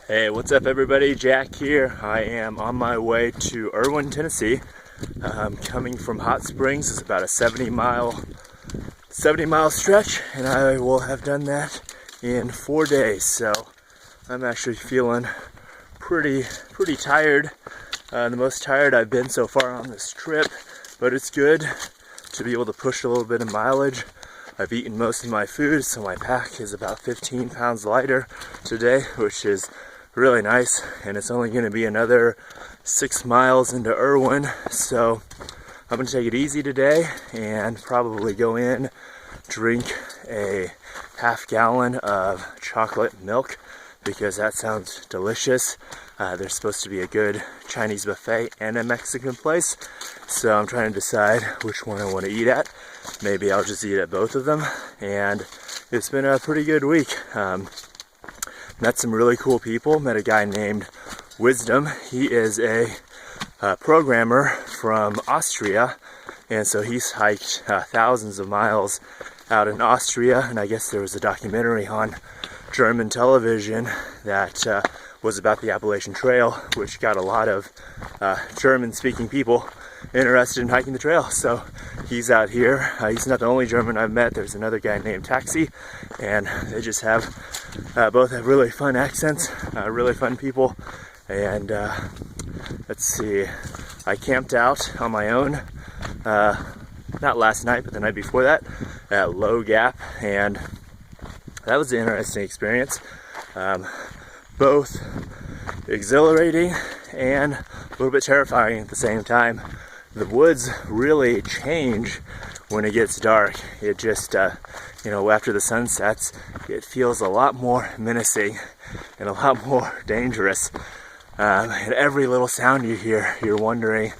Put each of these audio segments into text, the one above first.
Hey, what's up everybody? Jack here. I am on my way to Irwin, Tennessee. I'm coming from Hot Springs. It's about a 70 mile stretch, and I will have done that in 4 days. So I'm actually feeling pretty tired. The most tired I've been so far on this trip, but it's good to be able to push a little bit of mileage. I've eaten most of my food, so my pack is about 15 pounds lighter today, which is really nice, and it's only going to be another 6 miles into Irwin, so I'm going to take it easy today and probably go in, drink a half gallon of chocolate milk because that sounds delicious. There's supposed to be a good Chinese buffet and a Mexican place, so I'm trying to decide which one I want to eat at. Maybe I'll just eat at both of them, and it's been a pretty good week. Met some really cool people. Met a guy named Wisdom. He is a programmer from Austria, and so he's hiked thousands of miles out in Austria, and I guess there was a documentary on German television that was about the Appalachian Trail, which got a lot of German-speaking people interested in hiking the trail. So he's out here. He's not the only German I've met. There's another guy named Taxi, and they just have both have really fun accents, really fun people. And let's see, I camped out on my own, not last night, but the night before that, at Low Gap, and that was an interesting experience. Both exhilarating and a little bit terrifying at the same time. The woods really change when it gets dark. It just, after the sun sets, it feels a lot more menacing and a lot more dangerous. And every little sound you hear, you're wondering,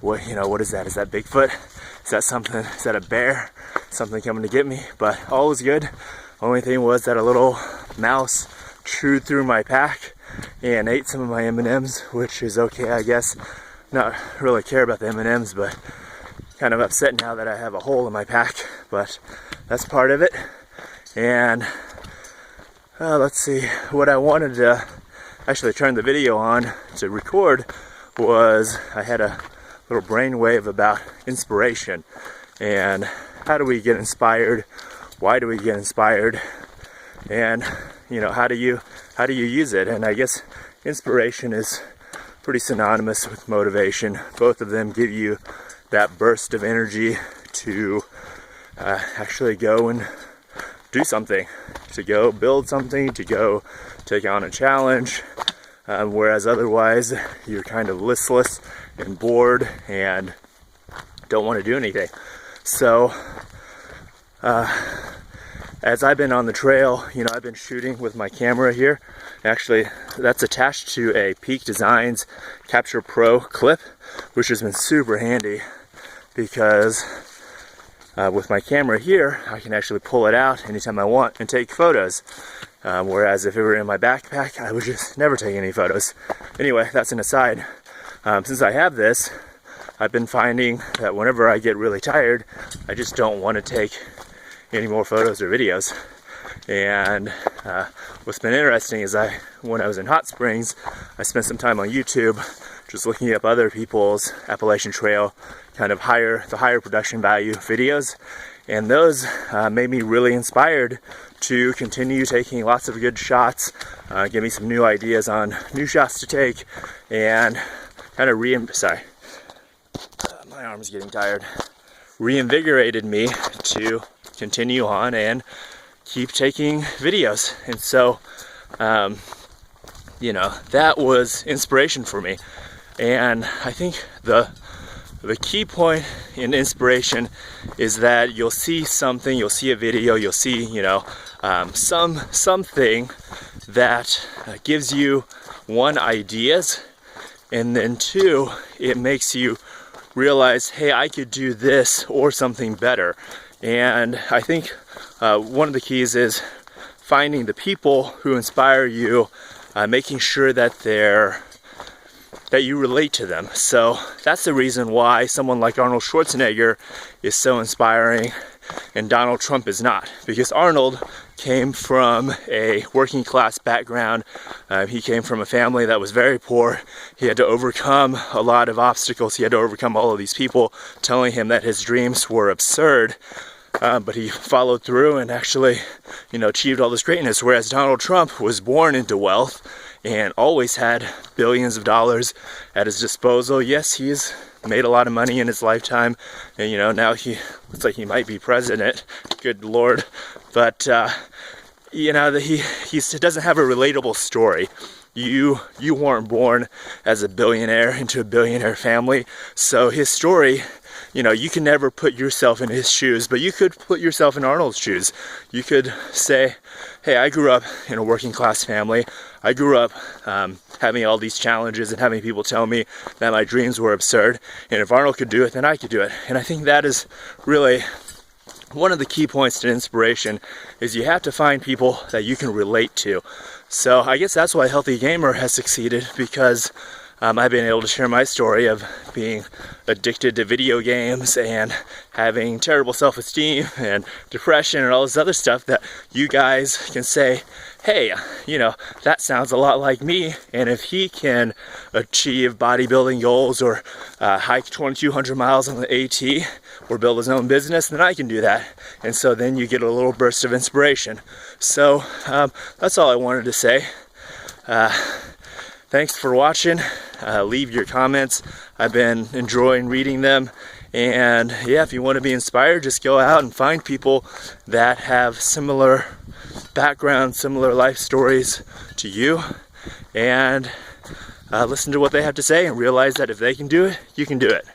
what is that? Is that Bigfoot? Is that something? Is that a bear? Something coming to get me? But all was good. Only thing was that a little mouse chewed through my pack and ate some of my M&Ms, which is okay, I guess. Not really care about the M&Ms, but kind of upset now that I have a hole in my pack, but that's part of it. And let's see, what I wanted to actually turn the video on to record was I had a little brainwave about inspiration and how do we get inspired, why do we get inspired, and how do you use it. And I guess inspiration is pretty synonymous with motivation. Both of them give you that burst of energy to actually go and do something, to go build something, to go take on a challenge, whereas otherwise you're kind of listless and bored and don't want to do anything. So as I've been on the trail, I've been shooting with my camera here. Actually, that's attached to a Peak Designs Capture Pro clip, which has been super handy because with my camera here, I can actually pull it out anytime I want and take photos. Whereas if it were in my backpack, I would just never take any photos. Anyway, that's an aside. Since I have this, I've been finding that whenever I get really tired, I just don't want to take any more photos or videos. And what's been interesting is when I was in Hot Springs, I spent some time on YouTube just looking up other people's Appalachian Trail kind of the higher production value videos, and those made me really inspired to continue taking lots of good shots, give me some new ideas on new shots to take, and kind of my arm's getting tired, reinvigorated me to continue on and keep taking videos. And so that was inspiration for me. And I think the key point in inspiration is that you'll see something, you'll see a video, you'll see something that gives you one, ideas, and then two, it makes you realize, hey, I could do this or something better. And I think one of the keys is finding the people who inspire you, making sure that you relate to them. So that's the reason why someone like Arnold Schwarzenegger is so inspiring and Donald Trump is not. Because Arnold came from a working class background. He came from a family that was very poor. He had to overcome a lot of obstacles. He had to overcome all of these people telling him that his dreams were absurd. But he followed through and actually, achieved all this greatness. Whereas Donald Trump was born into wealth and always had billions of dollars at his disposal. Yes, he's made a lot of money in his lifetime, and now he looks like he might be president. Good Lord. But he doesn't have a relatable story. You weren't born as a billionaire into a billionaire family, so his story, you can never put yourself in his shoes, but you could put yourself in Arnold's shoes. You could say, hey, I grew up in a working class family. I grew up having all these challenges and having people tell me that my dreams were absurd, and if Arnold could do it, then I could do it. And I think that is really one of the key points to inspiration, is you have to find people that you can relate to. So I guess that's why Healthy Gamer has succeeded, because I've been able to share my story of being addicted to video games and having terrible self-esteem and depression and all this other stuff, that you guys can say, hey, that sounds a lot like me, and if he can achieve bodybuilding goals or hike 2,200 miles on the AT or build his own business, then I can do that. And so then you get a little burst of inspiration. So that's all I wanted to say. Thanks for watching. Leave your comments. I've been enjoying reading them. And yeah, if you want to be inspired, just go out and find people that have similar backgrounds, similar life stories to you, and listen to what they have to say and realize that if they can do it, you can do it.